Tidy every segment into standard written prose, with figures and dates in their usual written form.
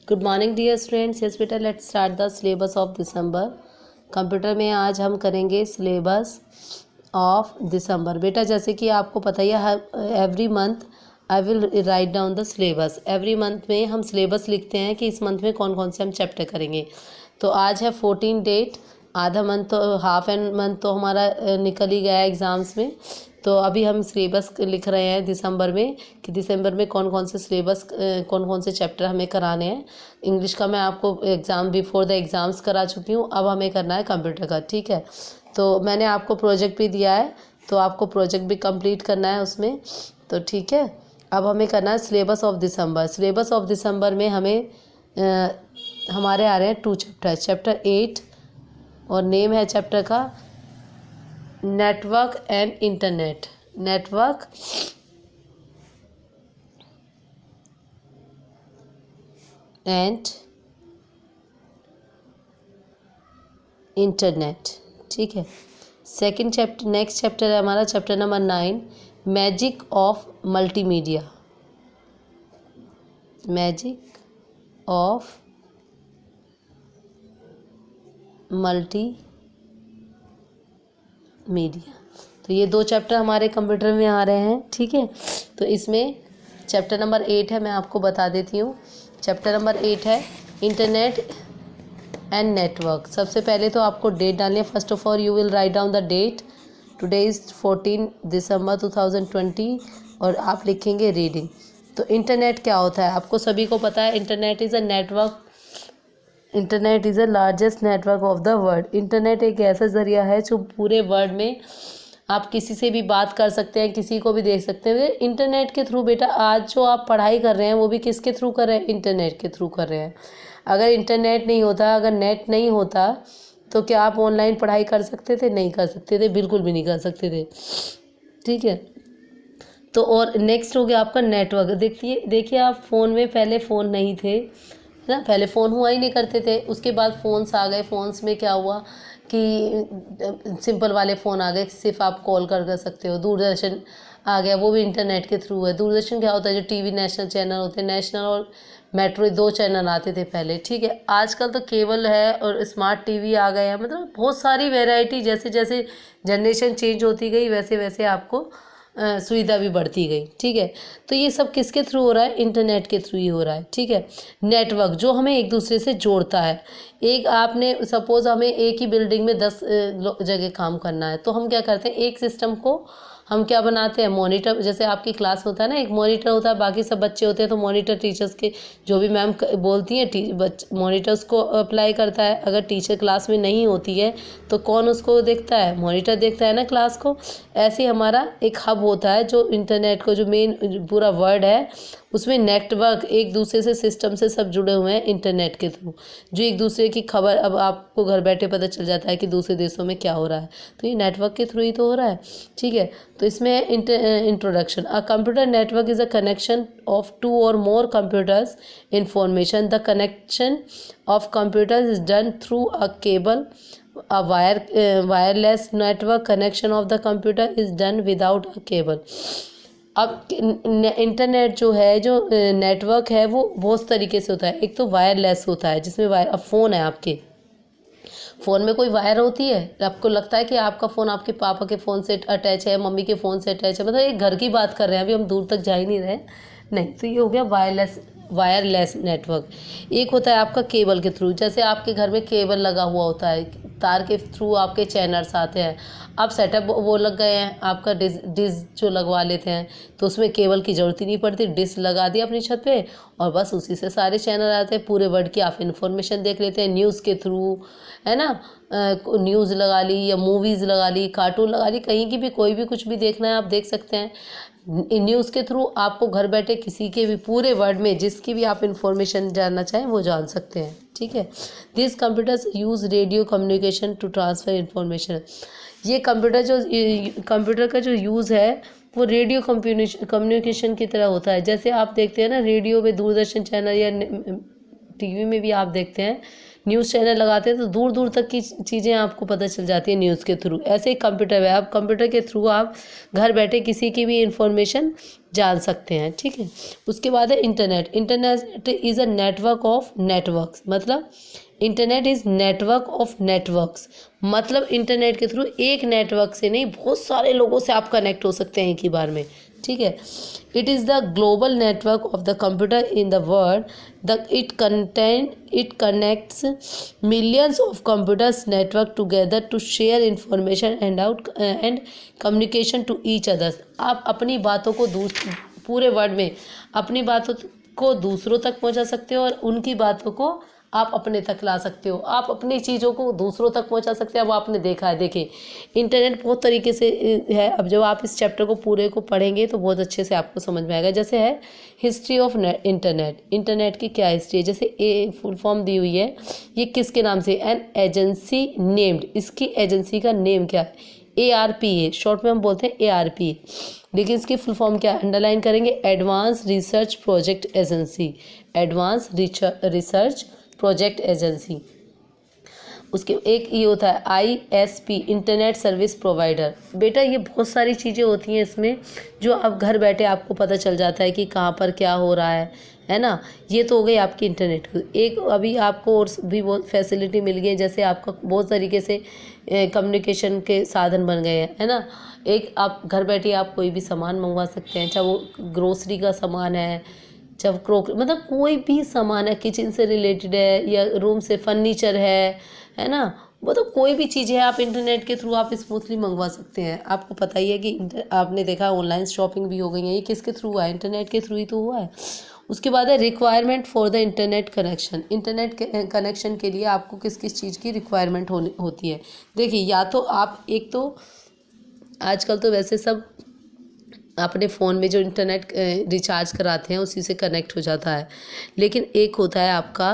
Good morning dear students. Yes बेटा, let's start the syllabus of December. Computer में आज हम करेंगे सिलेबस ऑफ दिसंबर। बेटा जैसे कि आपको पता ही है, every month I will write down the syllabus. Every month में हम सिलेबस लिखते हैं कि इस मंथ में कौन कौन से हम चैप्टर करेंगे। तो आज है 14 डेट, आधा मंथ तो हाफ एंड मंथ तो हमारा निकल ही गया एग्ज़ाम्स में। तो अभी हम सिलेबस लिख रहे हैं दिसंबर में कि दिसंबर में कौन कौन से सिलेबस कौन कौन से चैप्टर हमें कराने हैं। इंग्लिश का मैं आपको एग्ज़ाम बिफोर द एग्ज़ाम्स करा चुकी हूँ, अब हमें करना है कंप्यूटर का। ठीक है, तो मैंने आपको प्रोजेक्ट भी दिया है, तो आपको प्रोजेक्ट भी कंप्लीट करना है उसमें। तो ठीक है, अब हमें करना है syllabus of December. Syllabus of दिसंबर में हमें हमारे आ रहे हैं 2 चैप्टर, चैप्टर 8 और नेम है चैप्टर का network and internet. Network and internet. ठीक है, सेकंड चैप्टर, नेक्स्ट चैप्टर है हमारा chapter number 9, magic of multimedia. Magic of multi media. तो ये 2 चैप्टर हमारे कंप्यूटर में आ रहे हैं। ठीक है, तो इसमें चैप्टर नंबर 8 है, मैं आपको बता देती हूँ। चैप्टर नंबर 8 है इंटरनेट एंड नेटवर्क। सबसे पहले तो आपको डेट डालनी है। First of all you will write down the date. Today is 14 December 2020 और आप लिखेंगे रीडिंग। तो इंटरनेट क्या होता है आपको सभी को पता है। Internet is a network, internet is the largest network of the world. Internet एक ऐसा ज़रिया है जो पूरे वर्ल्ड में आप किसी से भी बात कर सकते हैं, किसी को भी देख सकते हैं इंटरनेट के थ्रू। बेटा आज जो आप पढ़ाई कर रहे हैं वो भी किसके थ्रू कर रहे हैं? इंटरनेट के थ्रू कर रहे हैं। अगर इंटरनेट नहीं होता, अगर नेट नहीं होता, तो क्या आप ऑनलाइन पढ़ाई कर सकते थे? नहीं कर सकते थे, बिल्कुल भी नहीं कर सकते थे। ठीक है, तो और नेक्स्ट हो गया आपका नेटवर्क। देखिए आप फ़ोन में पहले फ़ोन नहीं थे ना, पहले फ़ोन हुआ ही नहीं करते थे। उसके बाद फ़ोन्स आ गए। फ़ोन्स में क्या हुआ कि सिंपल वाले फ़ोन आ गए, सिर्फ आप कॉल कर सकते हो। दूरदर्शन आ गया, वो भी इंटरनेट के थ्रू है। दूरदर्शन क्या होता है? जो टीवी नेशनल चैनल होते हैं, नेशनल और मेट्रो 2 चैनल आते थे पहले। ठीक है, आजकल तो केबल है और स्मार्ट टीवी आ गए हैं। मतलब बहुत सारी वैरायटी, जैसे जैसे जनरेशन चेंज होती गई वैसे वैसे आपको सुविधा भी बढ़ती गई। ठीक है, तो ये सब किसके थ्रू हो रहा है? इंटरनेट के थ्रू ही हो रहा है। ठीक है, नेटवर्क जो हमें एक दूसरे से जोड़ता है। एक आपने सपोज़ हमें एक ही बिल्डिंग में 10 जगह काम करना है, तो हम क्या करते हैं, एक सिस्टम को हम क्या बनाते हैं, मॉनिटर। जैसे आपकी क्लास होता है ना, एक मॉनिटर होता है, बाकी सब बच्चे होते हैं, तो मॉनिटर टीचर्स के जो भी मैम बोलती हैं मॉनिटर्स को अप्लाई करता है। अगर टीचर क्लास में नहीं होती है तो कौन उसको देखता है? मॉनिटर देखता है ना क्लास को। ऐसे ही हमारा एक हब होता है जो इंटरनेट को, जो मेन पूरा वर्ड है उसमें नेटवर्क, एक दूसरे से सिस्टम से सब जुड़े हुए हैं इंटरनेट के थ्रू, जो एक दूसरे की खबर अब आपको घर बैठे पता चल जाता है कि दूसरे देशों में क्या हो रहा है, तो ये नेटवर्क के थ्रू ही तो हो रहा है। ठीक है, तो इसमें introduction. A computer network is a connection of 2 और more computers information. The connection of computers is done through a cable. A wireless network connection of the computer is done without a cable. अब internet जो है, जो network है, वो बहुत तरीके से होता है। एक तो वायरलेस होता है, जिसमें वायर, अब फ़ोन है आपके फ़ोन में कोई वायर होती है? आपको लगता है कि आपका फ़ोन आपके पापा के फ़ोन से अटैच है, मम्मी के फ़ोन से अटैच है? मतलब एक घर की बात कर रहे हैं, अभी हम दूर तक जा ही नहीं रहे। नहीं, तो ये हो गया वायरलेस नेटवर्क। एक होता है आपका केबल के थ्रू। जैसे आपके घर में केबल लगा हुआ होता है, तार के थ्रू आपके चैनल्स आते हैं। अब सेटअप वो लग गए हैं, आपका डिश जो लगवा लेते हैं, तो उसमें केबल की ज़रूरत ही नहीं पड़ती। डिश लगा दिया अपनी छत पे और बस उसी से सारे चैनल आते हैं। पूरे वर्ल्ड की आप इन्फॉर्मेशन देख लेते हैं न्यूज़ के थ्रू, है ना। न्यूज़ लगा ली या मूवीज़ लगा ली, कार्टून लगा ली, कहीं की भी कोई भी कुछ भी देखना है आप देख सकते हैं। न्यूज़ के थ्रू आपको घर बैठे किसी के भी पूरे वर्ल्ड में जिसकी भी आप इंफॉर्मेशन जानना चाहें वो जान सकते हैं। ठीक है, this computers use radio communication to transfer information. ये कंप्यूटर का जो यूज़ है वो रेडियो कम्युनिकेशन की तरह होता है। जैसे आप देखते हैं ना, रेडियो में दूरदर्शन चैनल या टीवी में भी आप देखते हैं, न्यूज़ चैनल लगाते हैं तो दूर दूर तक की चीज़ें आपको पता चल जाती है न्यूज़ के थ्रू। ऐसे ही कंप्यूटर है, आप कंप्यूटर के थ्रू आप घर बैठे किसी की भी इंफॉर्मेशन जान सकते हैं, ठीक है। उसके बाद है internet. Internet is a network of networks, मतलब internet is network of networks, मतलब इंटरनेट के थ्रू एक नेटवर्क से नहीं बहुत सारे लोगों से आप कनेक्ट हो सकते हैं एक ही बार में, ठीक है। It is the global network of the computer in the world, it connects millions of computers network together to share information and communication to each others. आप अपनी बातों को पूरे वर्ल्ड में अपनी बातों को दूसरों तक पहुंचा सकते हो और उनकी बातों को आप अपने तक ला सकते हो, आप अपनी चीज़ों को दूसरों तक पहुंचा सकते हैं। अब आपने देखा है, देखिए इंटरनेट बहुत तरीके से है। अब जब आप इस चैप्टर को पूरे को पढ़ेंगे तो बहुत अच्छे से आपको समझ में आएगा। जैसे है हिस्ट्री ऑफ इंटरनेट, इंटरनेट की क्या हिस्ट्री है, जैसे ए फुल फॉर्म दी हुई है, ये किसके नाम से, एन एजेंसी नेम्ड, इसकी एजेंसी का नेम क्या है, ARPA, शॉर्ट में हम बोलते हैं ARPA, लेकिन इसकी फुल फॉर्म क्या अंडरलाइन करेंगे, advance research project agency, advance research project agency. उसके एक ये होता है ISP, इंटरनेट सर्विस प्रोवाइडर। बेटा ये बहुत सारी चीज़ें होती हैं इसमें जो आप घर बैठे आपको पता चल जाता है कि कहाँ पर क्या हो रहा है ना। ये तो हो गई आपकी इंटरनेट की। एक अभी आपको और भी बहुत फैसिलिटी मिल गई है, जैसे आपका बहुत तरीके से कम्युनिकेशन के साधन बन गए हैं, है ना। एक आप घर बैठे आप कोई भी सामान मंगवा सकते हैं, चाहे वो ग्रोसरी का सामान है, जब मतलब कोई भी सामान है, किचन से रिलेटेड है या रूम से फर्नीचर है ना, मतलब कोई भी चीज़ है आप इंटरनेट के थ्रू आप स्मूथली मंगवा सकते हैं। आपको पता ही है कि आपने देखा ऑनलाइन शॉपिंग भी हो गई है, ये किसके थ्रू हुआ है, इंटरनेट के थ्रू ही तो हुआ है। उसके बाद है requirement for the internet connection. Internet connection के लिए आपको किस किस चीज़ की रिक्वायरमेंट होती है। देखिए या तो आप एक तो आजकल तो वैसे सब अपने फ़ोन में जो इंटरनेट रिचार्ज कराते हैं उसी से कनेक्ट हो जाता है, लेकिन एक होता है आपका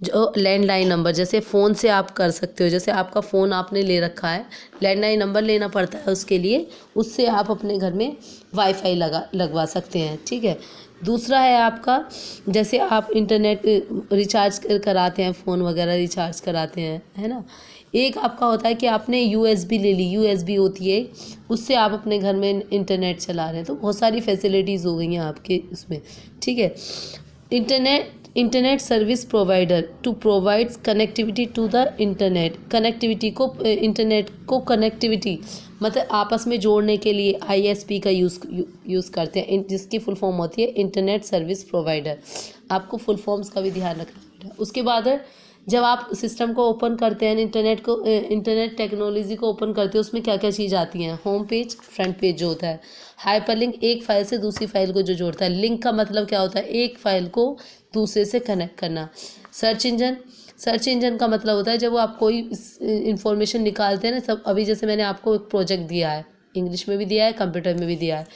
जो लैंडलाइन नंबर, जैसे फ़ोन से आप कर सकते हो, जैसे आपका फ़ोन आपने ले रखा है, लैंडलाइन नंबर लेना पड़ता है उसके लिए, उससे आप अपने घर में वाईफाई लगवा सकते हैं, ठीक है। दूसरा है आपका जैसे आप इंटरनेट रिचार्ज कराते हैं, फ़ोन वगैरह रिचार्ज कराते हैं, है ना। एक आपका होता है कि आपने USB ले ली, USB होती है, उससे आप अपने घर में इंटरनेट चला रहे हैं, तो बहुत सारी फैसिलिटीज़ हो गई हैं आपके उसमें, ठीक है। Internet service provider to provides connectivity to the internet, connectivity को इंटरनेट को कनेक्टिविटी मतलब आपस में जोड़ने के लिए ISP का यूज़ करते हैं, जिसकी फुल फॉर्म होती है इंटरनेट सर्विस प्रोवाइडर। आपको फुल फॉर्म्स का भी ध्यान रखना है। उसके बाद जब आप सिस्टम को ओपन करते हैं, इंटरनेट टेक्नोलॉजी को ओपन करते हैं, उसमें क्या क्या चीज़ आती हैं, होम पेज, फ्रंट पेज जो होता है, हाइपरलिंक एक फ़ाइल से दूसरी फाइल को जो जोड़ता है, लिंक का मतलब क्या होता है, एक फ़ाइल को दूसरे से कनेक्ट करना, सर्च इंजन का मतलब होता है जब आप कोई इंफॉर्मेशन निकालते हैं ना, सब अभी जैसे मैंने आपको एक प्रोजेक्ट दिया है, इंग्लिश में भी दिया है, कंप्यूटर में भी दिया है,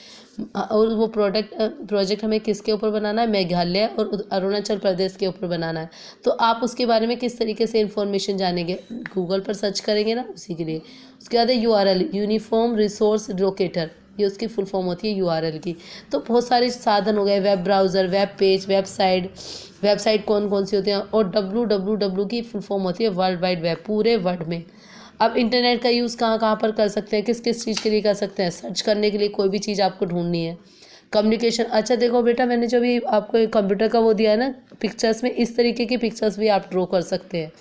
और वो प्रोजेक्ट हमें किसके ऊपर बनाना है, मेघालय और अरुणाचल प्रदेश के ऊपर बनाना है, तो आप उसके बारे में किस तरीके से इंफॉर्मेशन जानेंगे, गूगल पर सर्च करेंगे ना, उसी के लिए। उसके बाद URL, यूनिफॉर्म रिसोर्स लोकेटर, ये उसकी फुल फॉर्म होती है URL की। तो बहुत सारे साधन हो गए, web browser, web page, website कौन कौन सी होती हैं, और www की फुल फॉर्म होती है वर्ल्ड वाइड वेब, पूरे वर्ल्ड में। अब इंटरनेट का यूज़ कहाँ कहाँ पर कर सकते हैं, किस किस चीज़ के लिए कर सकते हैं, सर्च करने के लिए, कोई भी चीज़ आपको ढूंढनी है, कम्युनिकेशन। अच्छा देखो बेटा, मैंने जो भी आपको कंप्यूटर का वो दिया है ना पिक्चर्स में, इस तरीके की पिक्चर्स भी आप ड्रॉ कर सकते हैं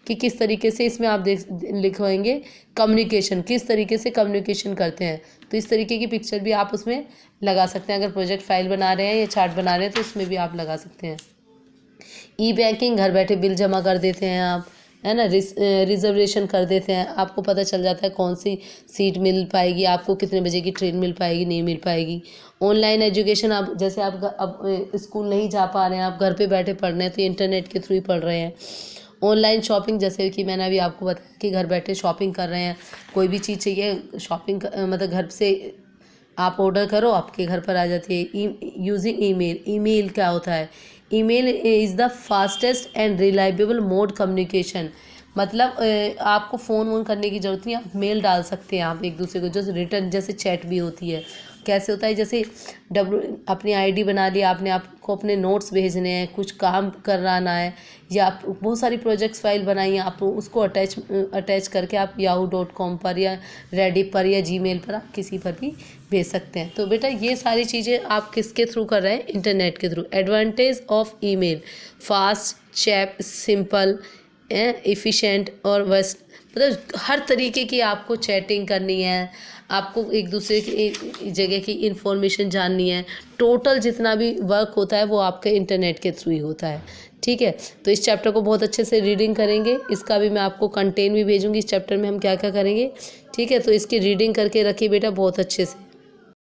कि किस तरीके से इसमें आप लिखवाएंगे कम्युनिकेशन, किस तरीके से कम्युनिकेशन करते हैं, तो इस तरीके की पिक्चर भी आप उसमें लगा सकते हैं। अगर प्रोजेक्ट फाइल बना रहे हैं या चार्ट बना रहे हैं तो उसमें भी आप लगा सकते हैं। E-बैंकिंग, घर बैठे बिल जमा कर देते हैं आप, है ना, रिजर्वेशन कर देते हैं, आपको पता चल जाता है कौन सी सीट मिल पाएगी, आपको कितने बजे की ट्रेन मिल पाएगी, नहीं मिल पाएगी। ऑनलाइन एजुकेशन, आप जैसे आप अब स्कूल नहीं जा पा रहे हैं, आप घर पे बैठे पढ़ रहे हैं, तो इंटरनेट के थ्रू ही पढ़ रहे हैं। ऑनलाइन शॉपिंग, जैसे कि मैंने अभी आपको बताया कि घर बैठे शॉपिंग कर रहे हैं, कोई भी चीज़ चाहिए शॉपिंग मतलब घर से आप ऑर्डर करो, आपके घर पर आ जाती है। यूजिंग ईमेल क्या होता है, email is the fastest and reliable mode communication, मतलब आपको फ़ोन वोन करने की ज़रूरत नहीं, आप मेल डाल सकते हैं, आप एक दूसरे को, जो रिटर्न जैसे चैट भी होती है, कैसे होता है, जैसे अपनी आईडी बना लिया आपने, आपको अपने नोट्स भेजने हैं, कुछ काम कराना है, या आप बहुत सारी प्रोजेक्ट्स फाइल बनाई हैं, आप उसको अटैच करके आप yahoo.com पर या रेडिट पर या जीमेल पर आप किसी पर भी भेज सकते हैं। तो बेटा ये सारी चीज़ें आप किसके थ्रू कर रहे हैं, इंटरनेट के through. Advantage of email, fast, chap, simple, efficient और वेस्ट, मतलब हर तरीके की आपको चैटिंग करनी है, आपको एक दूसरे की एक जगह की इन्फॉर्मेशन जाननी है, टोटल जितना भी वर्क होता है वो आपके इंटरनेट के थ्रू ही होता है। ठीक है, तो इस चैप्टर को बहुत अच्छे से रीडिंग करेंगे, इसका भी मैं आपको कंटेंट भी भेजूंगी, इस चैप्टर में हम क्या क्या करेंगे। ठीक है, तो इसकी रीडिंग करके रखिए बेटा बहुत अच्छे से।